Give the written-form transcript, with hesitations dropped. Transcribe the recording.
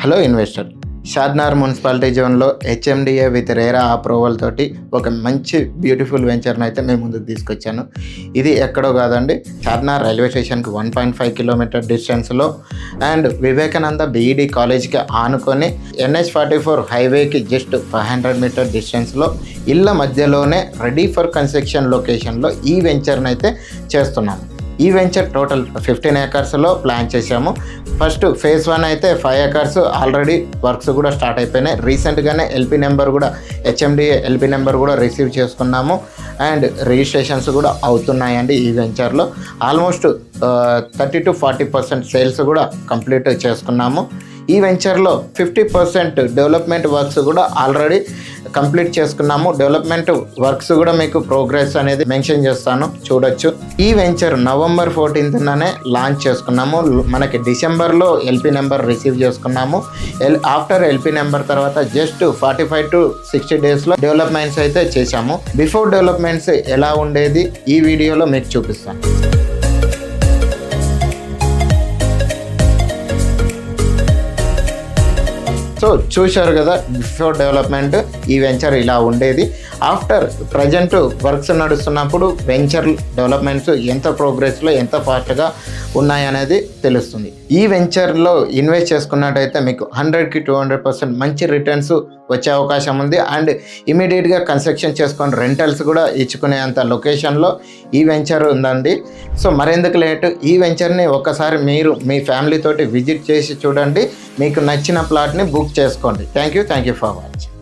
Hello investor, Shadnagar municipality జోన్లో HMDA with RERA approval తోటి ఒక మంచి బ్యూటిఫుల్ వెంచర్ని అయితే మేము ముందుకు తీసుకొచ్చాను. ఇది ఎక్కడో కాదండి, షాద్నగర్ రైల్వే స్టేషన్కి 1.5 కిలోమీటర్ డిస్టెన్స్లో అండ్ వివేకానంద బీఈడి కాలేజ్కి ఆనుకొని NH44 హైవేకి జస్ట్ 500 మీటర్ డిస్టెన్స్లో ఇళ్ళ మధ్యలోనే రెడీ ఫర్ కన్స్ట్రక్షన్ లొకేషన్లో ఈ వెంచర్ని అయితే చేస్తున్నాము. ఈ వెంచర్ టోటల్ 15 ఏకర్స్లో ప్లాన్ చేశాము. ఫస్ట్ ఫేజ్ 1 అయితే 5 ఏకర్స్ ఆల్రెడీ వర్క్స్ కూడా స్టార్ట్ అయిపోయినాయి. రీసెంట్గానే ఎల్పి నెంబర్ కూడా హెచ్ఎండిఏ ఎల్పి నెంబర్ కూడా రిసీవ్ చేసుకున్నాము అండ్ రిజిస్ట్రేషన్స్ కూడా అవుతున్నాయండి. ఈ వెంచర్లో ఆల్మోస్ట్ 30 to 40% సేల్స్ కూడా కంప్లీట్ చేసుకున్నాము. ఈ వెంచర్లో 50% డెవలప్మెంట్ వర్క్స్ కూడా ఆల్రెడీ కంప్లీట్ చేసుకున్నాము. డెవలప్మెంట్ వర్క్స్ కూడా మీకు ప్రోగ్రెస్ అనేది మెన్షన్ చేస్తాను, చూడొచ్చు. ఈ వెంచర్ November 14th లాంచ్ చేసుకున్నాము. మనకి డిసెంబర్లో ఎల్పి నెంబర్ రిసీవ్ చేసుకున్నాము. ఆఫ్టర్ ఎల్పి నెంబర్ తర్వాత జస్ట్ 45 to 60 డేస్లో డెవలప్మెంట్స్ అయితే చేశాము. బిఫోర్ డెవలప్మెంట్స్ ఎలా ఉండేది ఈ వీడియోలో మీకు చూపిస్తాను. సో చూశారు కదా, బిఫోర్ డెవలప్మెంట్ ఈ వెంచర్ ఇలా ఉండేది. ఆఫ్టర్ ప్రజెంట్ వర్క్స్ నడుస్తున్నప్పుడు వెంచర్ డెవలప్మెంట్స్ ఎంత ప్రోగ్రెస్లో ఎంత ఫాస్ట్గా ఉన్నాయనేది తెలుస్తుంది. ఈ వెంచర్లో ఇన్వెస్ట్ చేసుకున్నట్టయితే మీకు 100కి 200% మంచి రిటర్న్స్ వచ్చే అవకాశం ఉంది. అండ్ ఇమీడియట్గా కన్స్ట్రక్షన్ చేసుకొని రెంటల్స్ కూడా ఇచ్చుకునేంత లొకేషన్లో ఈ వెంచర్ ఉందండి. సో మరెందుకు లేటు, ఈ వెంచర్ని ఒక్కసారి మీరు మీ ఫ్యామిలీతోటి విజిట్ చేసి చూడండి. మీకు నచ్చిన ప్లాట్ని బుక్ చేసుకోండి. Thank you for watching.